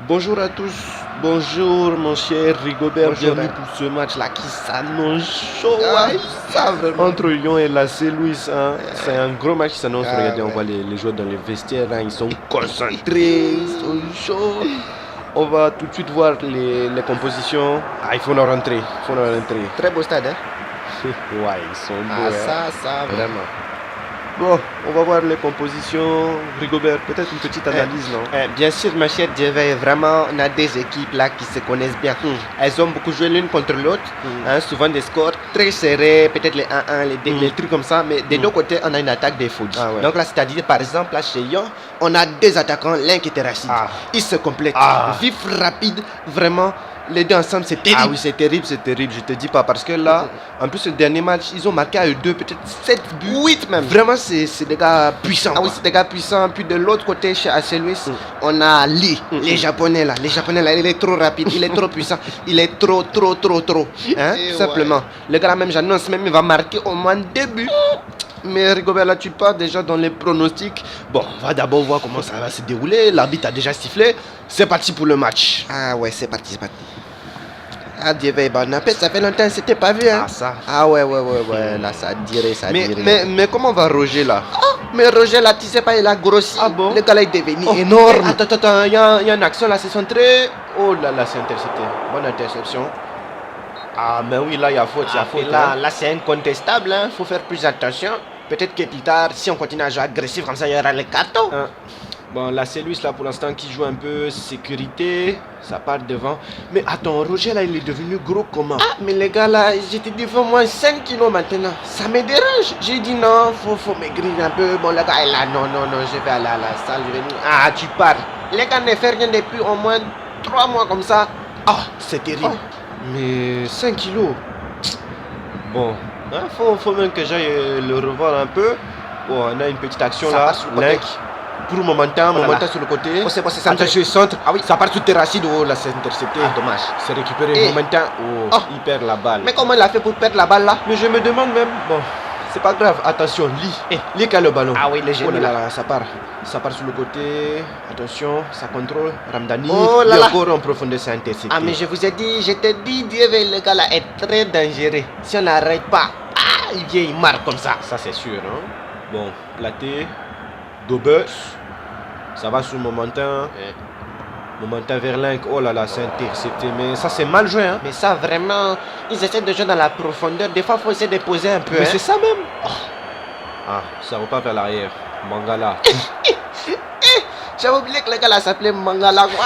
Bonjour à tous, bonjour mon cher Rigobert, Bonjour, bienvenue hein. pour ce match-là qui s'annonce chaud. Ah, Ouais. ça vraiment. Entre Lyon et la Louis, hein. C'est un gros match qui s'annonce. Ah, Regardez, on ouais. voit les joueurs dans les vestiaires, hein. Ils sont concentrés, ils sont chauds. On va tout de suite voir les compositions. Ah, il faut leur rentrer, Très beau stade, hein. Ouais, ils sont beaux, Ah, hein. ça, vraiment. Bon, on va voir les compositions. Rigobert, peut-être une petite analyse, non? Bien sûr, ma chère Dieu, vraiment, on a des équipes là qui se connaissent bien. Elles ont beaucoup joué l'une contre l'autre, hein, souvent des scores très serrés, peut-être les 1-1, les trucs comme ça, mais des deux côtés, on a une attaque des folies. Ah, ouais. Donc là, c'est-à-dire, par exemple, là, chez Lyon, on a deux attaquants, l'un qui était Rachid. Ah. Ils se complètent, Ah. vif, rapide, vraiment. Les deux ensemble, c'est terrible. Ah oui, c'est terrible, je te dis pas. Parce que là, en plus, le dernier match, ils ont marqué à eux deux, peut-être 7 buts. 8 même. Vraiment, c'est des gars puissants. Ah oui, quoi. c'est des gars puissants. Puis de l'autre côté, chez AC Louis, on a Lee, les Japonais là. Les Japonais là, il est trop rapide, il est trop puissant, il est trop. Hein, Et tout simplement. Le gars là, même, j'annonce même, il va marquer au moins 2 buts. Mais Rigobert, là, tu pars déjà dans les pronostics. Bon, on va d'abord voir comment ça va se dérouler. L'arbitre a déjà sifflé. C'est parti pour le match. Ah ouais, c'est parti. Ah Dieu, bah, n'empêche, ça fait longtemps que c'était pas vu. Hein. Ah, ça. Ah ouais, là, ça dirait. Mais comment va Roger là? Mais Roger là, tu sais pas, il a grossi. Ah bon? Le gars là, il est devenu Oh, énorme. Attends, il y a une action là, c'est centré. Oh là là, c'est intercepté. Bonne interception. Ah, mais oui, là, il y a faute, Là, hein. là c'est incontestable, hein. Faut faire plus attention. Peut-être que plus tard, si on continue à jouer agressif comme ça, il y aura les cartons. Hein. Bon, là, c'est lui là pour l'instant qui joue un peu sécurité. Ça part devant. Mais attends, Roger là, il est devenu gros comment? Ah, mais les gars là, j'étais devant au moins 5 kilos maintenant. Ça me dérange. J'ai dit non, faut maigrir un peu. Bon, le gars est là, non, je vais aller à la salle, je vais venir. Ah, tu pars. Les gars ne font rien depuis au moins 3 mois comme ça. Ah, c'est terrible. Mais 5 kilos. Bon, hein, faut même que j'aille le revoir un peu. Bon, on a une petite action Ça là. passe sur le côté. Link. Pour Momentum, Oh là là. sur le côté. Oh, c'est centre. Attention, centre. Ah oui. Ça part sur Terracide. Oh là, c'est intercepté. Ah, dommage. C'est récupéré. Eh. Momentum. Oh, Oh. il perd la balle. Mais comment il a fait pour perdre la balle là? Mais je me demande même. Bon, c'est pas grave. Attention, Lee. Lee qui a le ballon. Ah oui, le Oh génie là là. là, ça part. Ça part sur le côté. Attention, ça contrôle. Ramdani. Oh là Il là. encore en profondeur, c'est intercepté. Ah, mais je vous ai dit, je t'ai dit, Dieu, le gars là est très dangereux. Si on n'arrête pas, il vient, il marque comme ça. Ça, c'est sûr. Hein? Bon, platé. Dobus. Ça va sur Momentum. Momentum vers Link. Oh là là, c'est intercepté. Mais ça, c'est mal joué. Hein? Mais ça, vraiment, ils essaient de jouer dans la profondeur. Des fois, il faut essayer de poser un peu. Mais hein. c'est ça même. Ah, ça repart vers l'arrière. Mangala. J'avais oublié que le gars là s'appelait Mangala, quoi.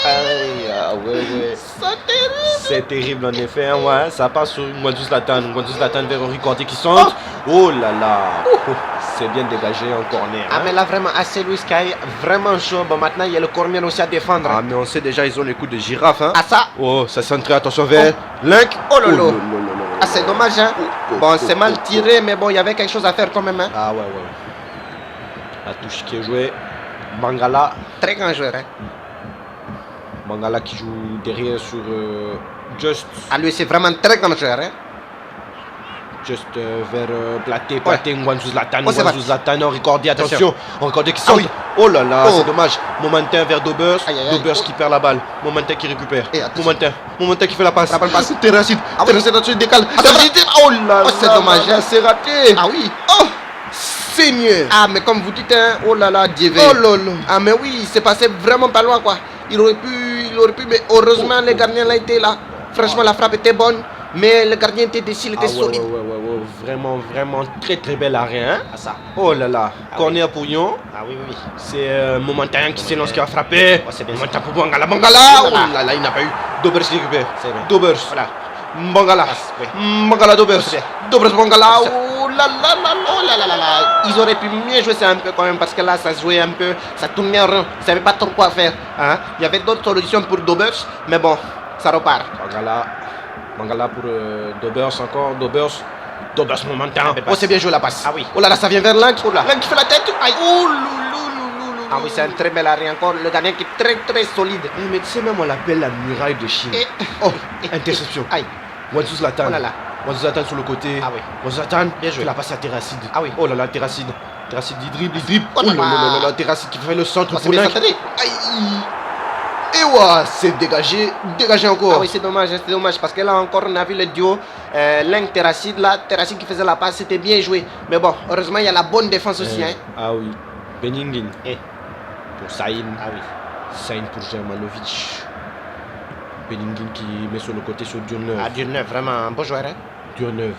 Aïe, ah ouais. C'est terrible. C'est terrible en effet. Hein, ouais. Ça passe sur Ngwanzu Zlatan. Ngwanzu Zlatan vers Henri Corté qui centre. Oh là là. C'est bien dégagé en corner. Ah, Hein? mais là, vraiment, AC Louis qui est vraiment chaud. Bon, maintenant, il y a le corner aussi à défendre. Ah, mais on sait déjà, ils ont les coups de girafe. Hein? Ah, ça. Oh, ça centré. Attention vers Link. Oh lolo. là. Ah, c'est dommage, hein. Bon, c'est mal tiré, mais bon, il y avait quelque chose à faire quand même, hein. Ah ouais. La touche qui est jouée. Mangala. Très grand joueur, hein. Mangala qui joue derrière sur Just. Ah, lui, c'est vraiment très grand joueur, hein. Vers Platé, Ngwanzu Zlatan, Oh, c'est Ngwanzu parti. Zlatan, Henri Cordy, attention, Henri Cordy qui Ah sort. oui. Oh là là, Oh. c'est dommage. Momentum vers Dobers, Aïe, aïe, aïe. Dobers qui perd la balle, Momentum qui récupère. Et attention. Momentum qui fait la passe. La balle passe. Terracide, Ah oui. Terracide, attention, il décale. Attention. Oh là Oh, c'est là, dommage, là, hein. c'est raté. Ah oui. Oh, Seigneur. Ah, mais comme vous dites, hein, oh là là, Dieu. Oh là là. Ah, mais oui, c'est passé vraiment pas loin, quoi. Il aurait pu, mais heureusement, le gardien là était là. Franchement, la frappe était bonne, mais le gardien était déçu, il était solide. Ouais. Vraiment très bel arrêt. Hein? Ah, ça. Oh là là, Ah corner pour Lyon. Ah, oui. C'est Momentum qui s'élance, qui a frappé. Oh, c'est bien. Momentum pour Mangala. Oh là là, il n'a pas eu. Dobers qui récupère. C'est bien. Dobers. Voilà. Mangala. oui. Mangala Dobers. C'est bien. Dobers Mangala. C'est- Oh là là là là. Oh là là. Ils auraient pu mieux jouer ça un peu quand même, parce que là, ça se jouait un peu, ça tournait en rond. Ils ne savaient pas trop quoi faire. Hein? Il y avait d'autres solutions pour Dobers, mais bon, ça repart. Mangala pour Dobers encore. Dobers Momentum. Oh, c'est bien joué la passe. Ah oui. Oh là là, ça vient vers Link. Oh là. Link qui fait la tête. Aïe. Oh loulou. Ah oui, c'est un très bel arrêt encore. Le gardien qui est très solide. Mais tu sais même on l'appelle la muraille de Chine. Et- Oh, interception. Aïe. Ngwanzu Zlatan. Oh là là. Ngwanzu Zlatan sur le côté. Ah oui. Ngwanzu Zlatan. Bien joué. Il a passé à Terracide. Ah oui. Oh là là, Terracide. Terracide, il dribble. Oh là là. Terracide qui fait le centre Oh, c'est pour bien Link. centré. Aïe. Et ouais, c'est dégagé. Dégagé encore. Ah oui, c'est dommage parce que là encore on a vu le duo Lenk Terracide là, Terracide qui faisait la passe, c'était bien joué. Mais bon, heureusement il y a la bonne défense aussi. Hein. Ah oui. Beningin. Pour Saïn. Ah oui. Saïn pour Germanovic. Beningin qui met sur le côté sur Durneuve. Ah, Durneuve, vraiment un beau joueur. Hein. Durneuve.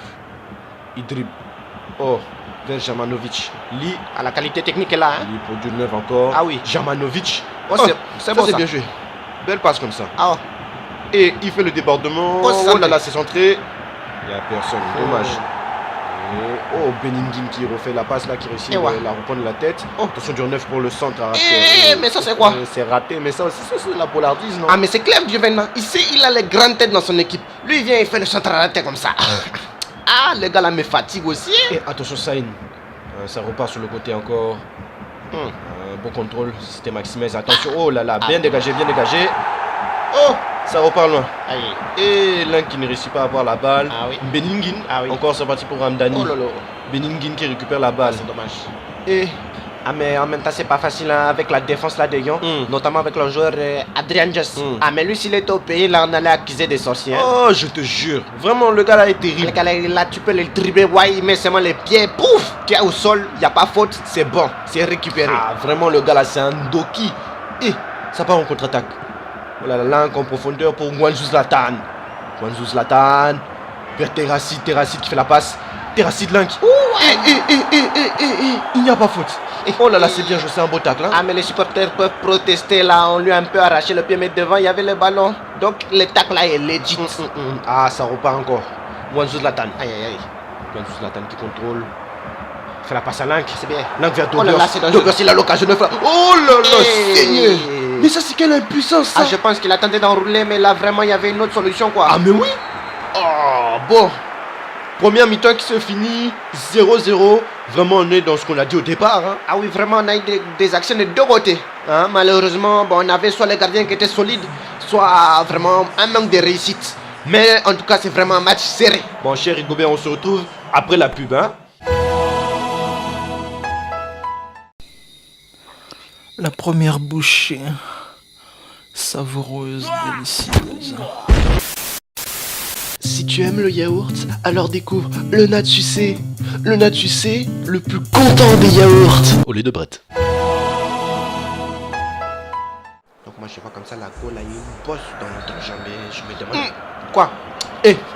Il dribble. Oh, vers Germanovic. Li. Ah, la qualité technique est là. Hein. Li pour Durneuve encore. Ah oui. Germanovic. Oh, c'est bon, c'est ça. bien joué. Belle passe comme ça. Ah, oh. Et il fait le débordement. Oh là là, c'est centré. Il n'y a personne. Dommage. Et, Beningin qui refait la passe là, qui réussit Et ouais. la reprendre la tête. Attention, Durneuve pour le centre. Mais ça c'est quoi? C'est raté, mais ça aussi, c'est la polardise, non? Ah, mais c'est clair, Juvenal. Ici, il a les grandes têtes dans son équipe. Lui, il vient, il fait le centre à la tête comme ça. Ah, le gars là me fatigue aussi. Et attention, Saïn. Ça repart sur le côté encore. Bon contrôle, c'était Maximez. Attention, oh là là, bien dégagé, bien dégagé. Oh, ça repart loin. Aïe. Et l'un qui ne réussit pas à avoir la balle. Ah oui. Beningin. Ah oui. Encore, c'est parti pour Ramdani. Oh là là. Beningin qui récupère la balle. C'est dommage. Et Ah, mais en même temps, c'est pas facile hein, avec la défense là de Lyon, notamment avec le joueur Adrien Just. Ah, mais lui, s'il était au pays, là, on allait accuser des sorciers. Hein. oh, je te jure, vraiment, le gars là est terrible. Le gars là, tu peux le dribbler, ouais, il met seulement les pieds, pouf, tu es au sol, il n'y a pas faute, c'est bon, c'est récupéré. Ah, vraiment, le gars là, c'est un doki. Et ça part en contre-attaque. Oh là là, en profondeur pour Guanzou Zlatan. Guanzou Zlatan. Vers Terracide, Terracide qui fait la passe. Terracide Link. Il n'y a pas faute. Oh là là, c'est bien joué, c'est un beau tacle. Hein? Ah, mais les supporters peuvent protester là, on lui a un peu arraché le pied, mais devant, il y avait le ballon. Donc, le tacle là est legit. Ah, ça repart encore. Guanzou Zlatan. Aïe, aïe, aïe. Guanzou Zlatan qui contrôle. Fait la passe à Link. C'est bien. Link vers Oh là Douglas. là, c'est dangereux. Douglas, il a l'occasion de faire. Oh là là, Seigneur. Mais ça, c'est quelle impuissance ça. Ah, je pense qu'il a tenté d'enrouler, mais là, vraiment, il y avait une autre solution, quoi. Ah, mais oui. Oh, bon. Première mi-temps qui se finit 0-0. Vraiment, on est dans ce qu'on a dit au départ. Hein. Ah oui, vraiment, on a eu des actions de deux côtés. Hein. Malheureusement, bon, on avait soit les gardiens qui étaient solides, soit vraiment un manque de réussite. Mais en tout cas, c'est vraiment un match serré. Bon, cher Rigobert, on se retrouve après la pub. Hein. La première bouchée, savoureuse, délicieuse. Si tu aimes le yaourt, alors découvre le Natsucé. Le Natsucé, le plus content des yaourts. Au lait de Brett. Donc moi, je vois comme ça, la goal a eu une bosse dans notre jambe. Je me demande... Quoi?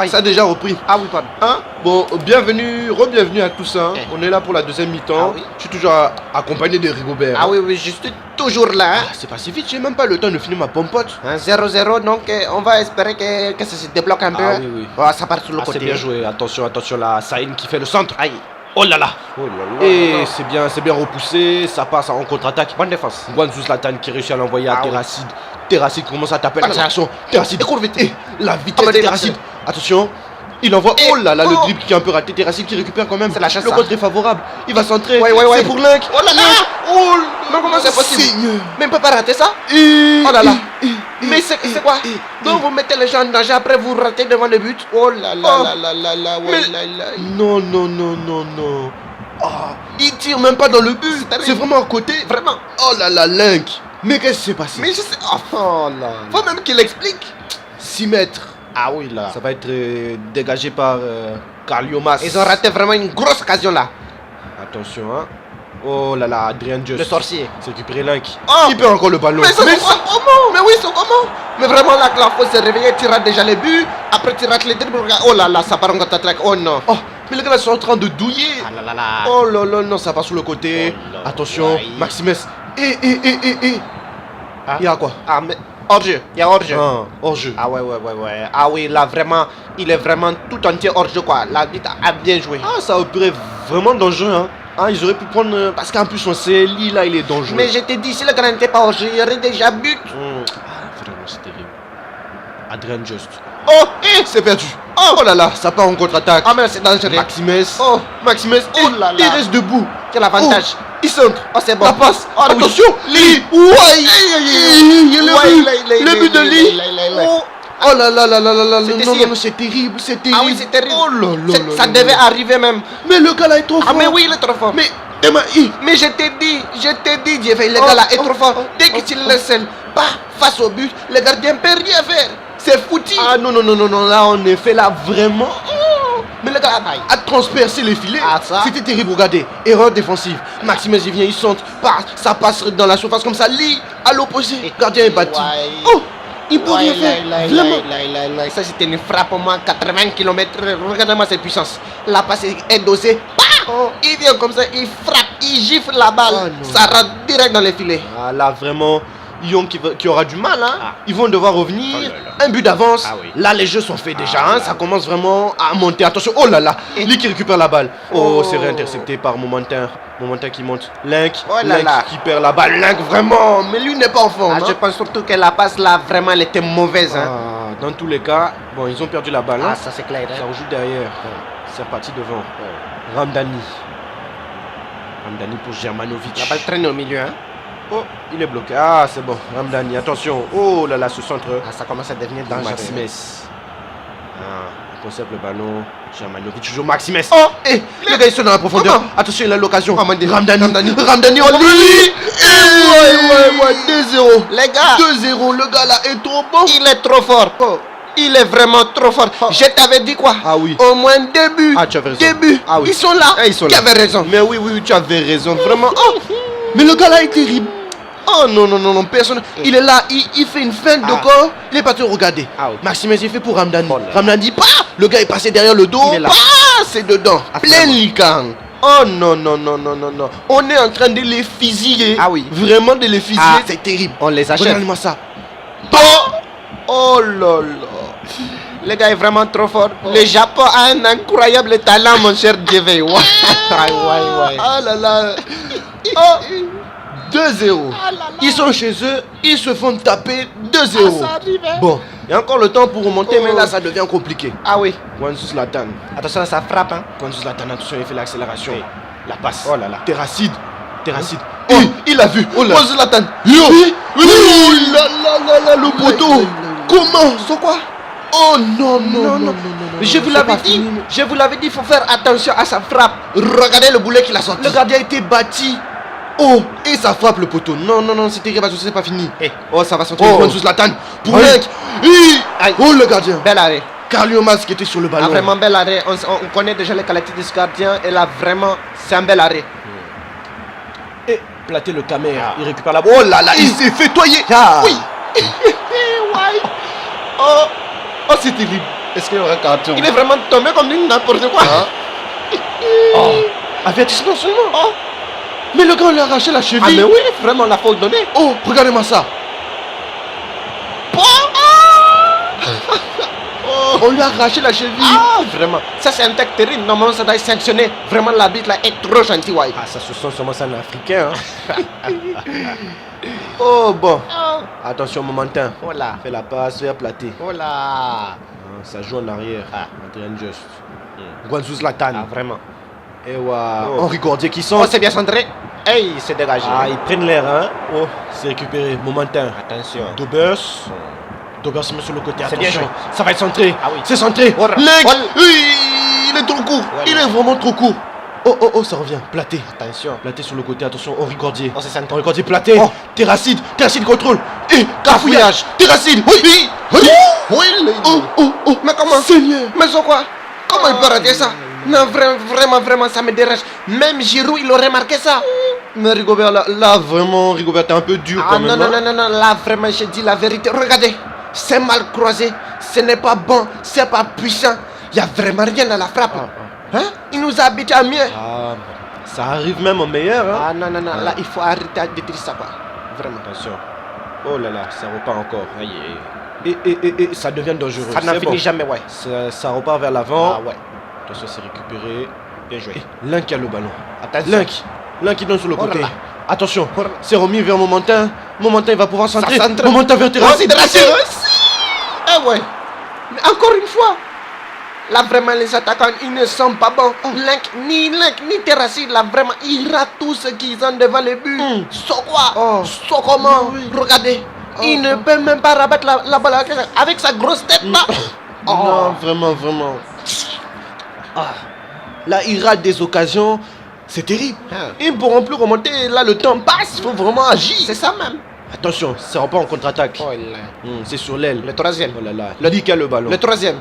Ça a déjà repris. Ah oui, pardon. Hein? Bon, bienvenue, re-bienvenue à tous. Hein. On est là pour la deuxième mi-temps. Ah oui. Je suis toujours accompagné de Rigobert. Ah oui, oui, je suis toujours là. Hein. Ah, c'est pas si vite, j'ai même pas le temps de finir ma pompote. 0-0, donc on va espérer que ça se débloque un peu. Ah oui, oui. Oh, ça part sur le côté. C'est bien joué. Attention, attention, là, Saïn qui fait le centre. Aïe. Oh là là. Oh là là. Et c'est bien repoussé. Ça passe en contre-attaque. Bonne défense. Guanzou Zlatan qui réussit à l'envoyer à Ah oui. Terracide. Terracide commence à taper Ah, l'accélération. Terracide court vite. Et la vitesse Ah, de mais Terracide. Attention. Il envoie. Oh là là, le dribble qui est un peu raté. Terracide qui récupère quand même. C'est la chasse, Le ça. contre est favorable. Il va centrer. Ouais. C'est pour Link. Oh là là. Oh Mais comment c'est possible? Seigneur. Mais on peut pas rater ça. Oh là là. Mais c'est quoi? Donc vous mettez les gens en danger, après vous ratez devant le but. Oh là là là, ouais, là. Non. Ah, il tire même pas dans le but. C'est vraiment à côté. Vraiment. Oh là là, Link. Mais qu'est-ce qui s'est passé? Mais je sais. Oh là. Faut même qu'il explique. 6 mètres. Ah oui là. Ça va être dégagé par Carliomas. Ils ont raté vraiment une grosse occasion là. Attention, hein. Oh là là, Adrien Just. Le sorcier. C'est récupéré Link. Oh. Il perd encore le ballon. Mais c'est comment? Mais oui, c'est comment? Mais vraiment là, quand il faut se réveiller, tu rates déjà les buts. Après, tu rates les dribbles. Oh là là, ça part en contre-attaque. Oh non. Oh, mais les gars là sont en train de douiller. Ah là là là. Oh là là, non, ça part sur le côté. Oh là, Attention, ouais. Maximez. Ah. Il y a quoi? Ah, mais hors-jeu. Il y a hors-jeu. Ah, hors-jeu. Ah ouais. Ah oui, là vraiment, il est vraiment tout entier hors-jeu quoi. L'arbitre a bien joué. Ah, ça aurait vraiment dangereux, hein. Ah, ils auraient pu prendre. Parce qu'en plus, on sait, Lille là, il est dangereux. Mais je t'ai dit, si le grand n'était pas hors-jeu, il y aurait déjà but. Ah, vraiment, c'est terrible. Adrien Just. Oh, C'est perdu. Oh là là, ça part en contre-attaque. Ah mais c'est dangereux. Maximez. Oh, Maximez. Oh là là. Il reste debout. quel avantage. Oh, il centre. Oh, c'est bon. La passe. Oh, oui. Attention. Lee. Ouais. Il y a le but de Lee. Oh là là là là là là. Non, c'est terrible, c'est terrible. Ah oui, c'est terrible. Oh là là là. Ça devait arriver même. Mais le gars là est trop fort. Ah mais oui, il est trop fort. Mais Mais je t'ai dit, Dievé, le gars là est trop fort. Dès que tu le laisses seul, face au but, le gardien ne peut rien faire. C'est foutu. Ah non, là on est fait là vraiment. Mais le gars a transpercé les filets. Ah, ça. C'était terrible, regardez. Erreur défensive. Maxime il vient, il centre, ça passe dans la surface comme ça, lit à l'opposé. Le gardien est battu. Oh, il peut rien faire. Vraiment. Ça c'était une frappe au moins 80 km. Regardez-moi cette puissance. La passe est dosée. Il vient comme ça, il frappe, il gifle la balle. Ça rentre direct dans les filets. Ah là vraiment. Lyon qui aura du mal, hein. Ils vont devoir revenir. Un but d'avance. Là, les jeux sont faits déjà. Ça commence vraiment à monter. Attention, oh là là. Lui qui récupère la balle. Oh, c'est réintercepté par Momentin. Momentin qui monte. Link. Link qui perd la balle. Link vraiment. Mais lui n'est pas en forme. Je pense surtout que la passe là, vraiment, elle était mauvaise. Dans tous les cas, bon, ils ont perdu la balle. Ça c'est clair. Ça rejoue derrière. C'est reparti devant. Ramdani pour Germanovic. La balle traîne au milieu, hein. Oh, il est bloqué. Ah, c'est bon. Ramdani, attention. Oh là là, ce centre. Ça commence à devenir dangereux. Maximes. Il conserve le ballon. Germanovic, toujours Maximes. Le gars, ils sont dans la profondeur. Attention, il a l'occasion. Ramdani, oh lui. 2-0. Les gars. 2-0. Le gars là est trop bon. Il est trop fort. Il est vraiment trop fort. Je t'avais dit quoi? Ah oui. Au moins 2 buts. Ah, tu avais raison. 2 buts. Ah oui. Ils sont là. Tu avais raison. Mais oui, tu avais raison. Vraiment. Mais le gars là est terrible. Oh non, personne. Il est là, il fait une feinte de corps. Il est parti regarder. Maximes, il fait pour Ramdani. Ramdani, le gars est passé derrière le dos. Il est là. C'est dedans. Plein lican. Oh non. On est en train de les fusiller. Ah oui. Vraiment de les fusiller. C'est terrible. On les achète. Regarde-moi ça. Oh là là. Le gars est vraiment trop fort. Le Japon a un incroyable talent, mon cher Dievé. Ah là là. 2-0. Ils sont chez eux, ils se font taper 2-0. Bon, il y a encore le temps pour remonter, mais là ça devient compliqué. Ah oui. Guangzhou Zlatan. Attention, ça frappe. Guangzhou Zlatan, attention, il fait l'accélération. La passe. Oh là là. Terracide. Il a vu. Guangzhou Zlatan. Oh là, le poteau. Comment? C'est quoi? Oh non. Je vous l'avais dit, il faut faire attention à sa frappe. Regardez le boulet qu'il a sorti. Le gardien a été bâti. Oh, et ça frappe le poteau. Non, c'est terrible, c'est pas fini. Oh, ça va sortir Guangzhou Zlatan. Pour Link. Oh, le gardien. Bel arrêt. Carliomas qui était sur le ballon. Vraiment bel arrêt. On connaît déjà les qualités de ce gardien. Et là, vraiment, c'est un bel arrêt. Et Platé le caméra. Il récupère la balle. Oh là là, il s'est fait toyer. Oui. Oh, c'est terrible. Est-ce qu'il y aura un carton? Il est vraiment tombé comme n'importe quoi. Avertissement seulement. Mais le gars, il a arraché la cheville. Ah mais oui, vraiment, la faute donnée. Oh, regardez-moi ça. On lui a arraché la cheville. Vraiment. Ça, c'est un tech terrible. Normalement, ça doit être sanctionné. Vraiment, l'arbitre là est trop gentil, ouais. Ça se sent sûrement ça en africain. Oh, bon. Attention, Momentin. Voilà. Fais la passe, vers Platé. Voilà. Ça joue en arrière. Adrien Just. Guangzhou Zlatan. Vraiment. Et Henri Gordier qui sent. C'est bien centré. Hey, il s'est dégagé. Ils prennent l'air, hein. Oh, c'est récupéré. Momentin. Attention. Dobers se met sur le côté. C'est bien joué. Ça va être centré. Oui. C'est centré. Il est trop court. Il est vraiment trop court. Oh, ça revient. Platé. Attention. Platé sur le côté. Attention, Henri Gordier. C'est centré. Henri Gordier, Platé. Terracide contrôle. Cafouillage. Terracide. Oui. Mais comment? Seigneur. Mais c'est quoi? Comment il peut rater ça? Non, vraiment, ça me dérange. Même Giroud, il aurait marqué ça. Mais Rigobert, là vraiment, Rigobert, t'es un peu dur quand même. Non, là, vraiment, je dis la vérité. Regardez, c'est mal croisé. Ce n'est pas bon, c'est pas puissant. Il n'y a vraiment rien dans la frappe. Il nous a habitués à mieux. Ça arrive même au meilleur. Hein? Non, là, il faut arrêter de dire ça, quoi. Vraiment. Attention. Oh là là, ça repart encore. Et ça devient dangereux. Ça n'en finit jamais, ouais. Ça repart vers l'avant. Ouais. Attention, c'est récupéré. Bien joué. Link qui a le ballon. Attention. Link qui donne sur le côté. Là. Attention, c'est remis vers Momentin. Momentin, il va pouvoir centrer. Ça centre. Momentin vers Terracide. Ouais. Mais encore une fois, là, vraiment, les attaquants, ils ne sont pas bons. Link, ni Terracide, là, vraiment, ils ratent tout ce qu'ils ont devant le but. So comment? Regardez. Il ne peut même pas rabattre la balle avec sa grosse tête, là. Non, vraiment. Là, il rate des occasions. C'est terrible. Hein. Ils ne pourront plus remonter. Là, le temps passe. Il faut vraiment agir. C'est ça même. Attention, ça repart en contre-attaque. Oh là. C'est sur l'aile. Le troisième. Oh là là. Lui qui a le ballon. Le troisième.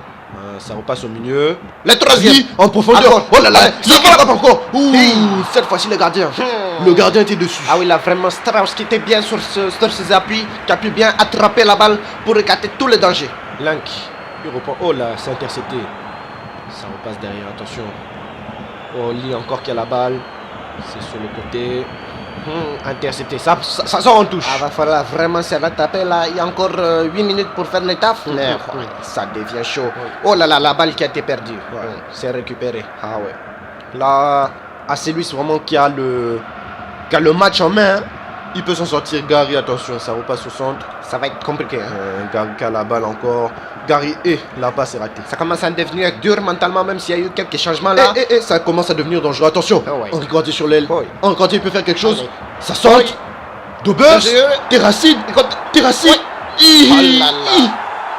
Ça repasse au milieu. Le troisième. Lui, en profondeur. Encore. Oh là là. Allez, Ça frappe encore. Ouh. Hey, cette fois-ci, le gardien. Le gardien était dessus. Ah oui, là, vraiment, Strauss qui était bien sur ses appuis, qui a pu bien attraper la balle pour écarter tous les dangers. Link. Il reprend. Oh là, c'est intercepté. Ça repasse derrière. Attention. Oh, Lee encore qui a la balle. C'est sur le côté. Intercepté. Ça sort en touche. Ah, va falloir vraiment se rattraper là. Il y a encore 8 minutes pour faire l'étape. Mais ça devient chaud. Oh là là, la balle qui a été perdue. C'est récupéré. Ah ouais. Là, c'est lui vraiment qui a le match en main. Il peut s'en sortir. Gary, attention, ça repasse au centre. Ça va être compliqué. Gary qui a la balle encore. Gary, la passe est ratée. Ça commence à devenir dur mentalement, même s'il y a eu quelques changements là. Ça commence à devenir dangereux. Attention. Ah ouais. Henri Grandier sur l'aile. Oui. Henri Grandier peut faire quelque chose. Ah oui. Ça saute. Oui. Dobers. Terracide. Terracide. Oh là là.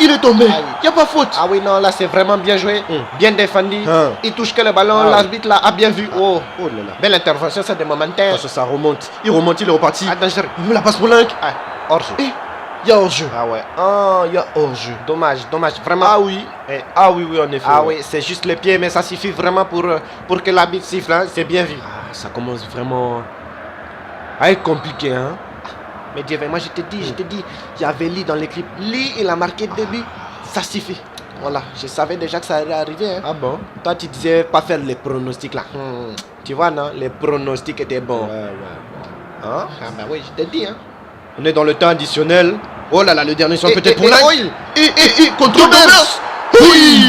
Il est tombé. Ah oui. Il n'y a pas faute. Ah oui, non, là c'est vraiment bien joué. Bien défendu. Il touche que le ballon. Ah. L'arbitre là a bien vu. Oh, Oh là là. belle intervention, c'est des momentaires. Attention, ça remonte. Il remonte, il est reparti. Ah, dangereux. La passe pour Link. Ah, hors-jeu. Il y a hors-jeu. Ah ouais. Il y a hors-jeu. Dommage, vraiment. Ah oui. Oui, en effet. Ah oui, c'est juste les pieds, mais ça suffit vraiment pour que l'arbitre siffle. Hein. C'est bien vu. Ça commence vraiment à être compliqué, hein. Mais Dieu, moi je te dis, il y avait Lee dans l'équipe. Lee, il a marqué 2 buts. Ça suffit. Voilà, je savais déjà que ça allait arriver. Hein. Ah bon? Toi, tu disais pas faire les pronostics là. Tu vois, non? Les pronostics étaient bons. Ouais. Hein? Ah bah oui, je te dis. Hein. On est dans le temps additionnel. Oh là là, le dernier son peut-être pour et, Link. oui. Contre Dobers. Oui.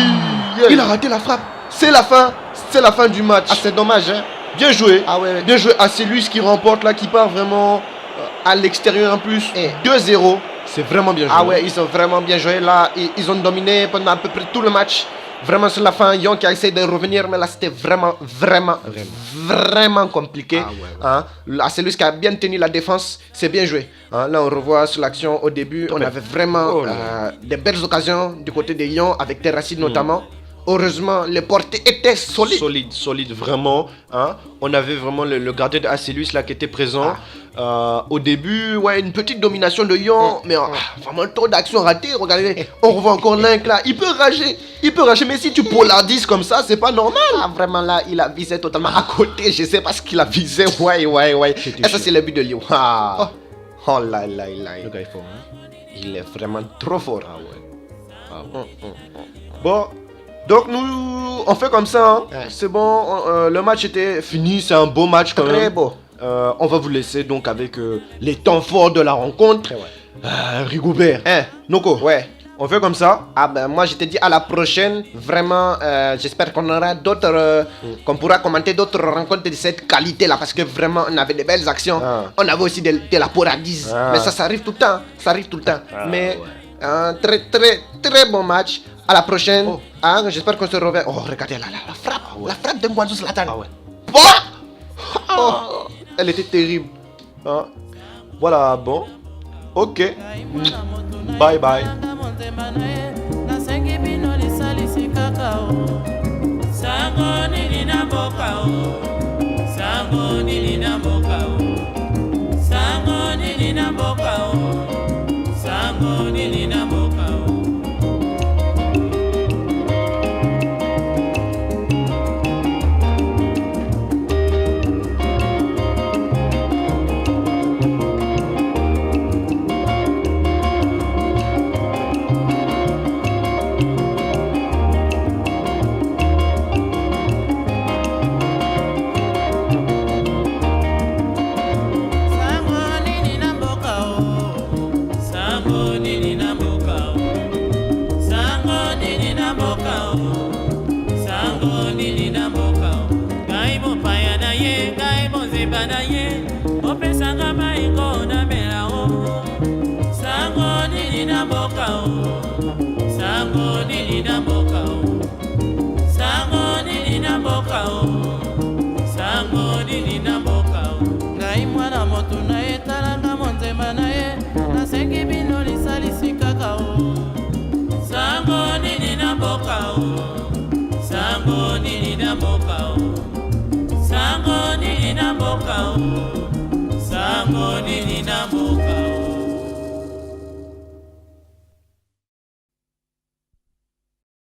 Il a raté la frappe. C'est la fin. C'est la fin du match. Ah, c'est dommage. Hein. Bien joué. Ah ouais. Bien joué. C'est lui qui remporte là, qui part vraiment à l'extérieur en plus. 2-0. C'est vraiment bien joué. Ah ouais, ils ont vraiment bien joué là. Ils ont dominé pendant à peu près tout le match. Vraiment sur la fin, Yon qui a essayé de revenir, mais là c'était vraiment compliqué. Hein? Là, c'est lui qui a bien tenu la défense. C'est bien joué. Hein? Là, on revoit sur l'action au début. On avait vraiment des belles occasions du côté de Yon, avec Terracide notamment. Heureusement, les portées étaient solides. Solide, vraiment. Hein? On avait vraiment le gardien de Acélus là qui était présent. Au début, une petite domination de Yon, mais vraiment trop d'actions ratées. Regardez, on revoit encore Link là. Il peut rager, mais si tu polarises comme ça, c'est pas normal. Ah, vraiment là, il a visé totalement à côté. Je sais pas ce qu'il a visé. Ouais. Et ça, c'est le but de Lyon. Oh là. Le gars est fort, hein? Il est vraiment trop fort. Bon. Donc nous, on fait comme ça, hein. C'est bon, le match était fini, c'est un beau match quand même. Très beau. On va vous laisser donc avec les temps forts de la rencontre. Rigoubert. Noko. Ouais. On fait comme ça. Ah ben moi je te dis à la prochaine. Vraiment, j'espère qu'on aura d'autres, qu'on pourra commenter d'autres rencontres de cette qualité là, parce que vraiment on avait de belles actions. On avait aussi de la paradise. Mais ça arrive tout le temps. Mais un très bon match. À la prochaine. J'espère qu'on se reverra. Oh, regardez là, la frappe. La frappe de Ngwanzo Zlatan. Elle était terrible. Voilà, bon. Ok. Bye bye. Sango nini na mboka o.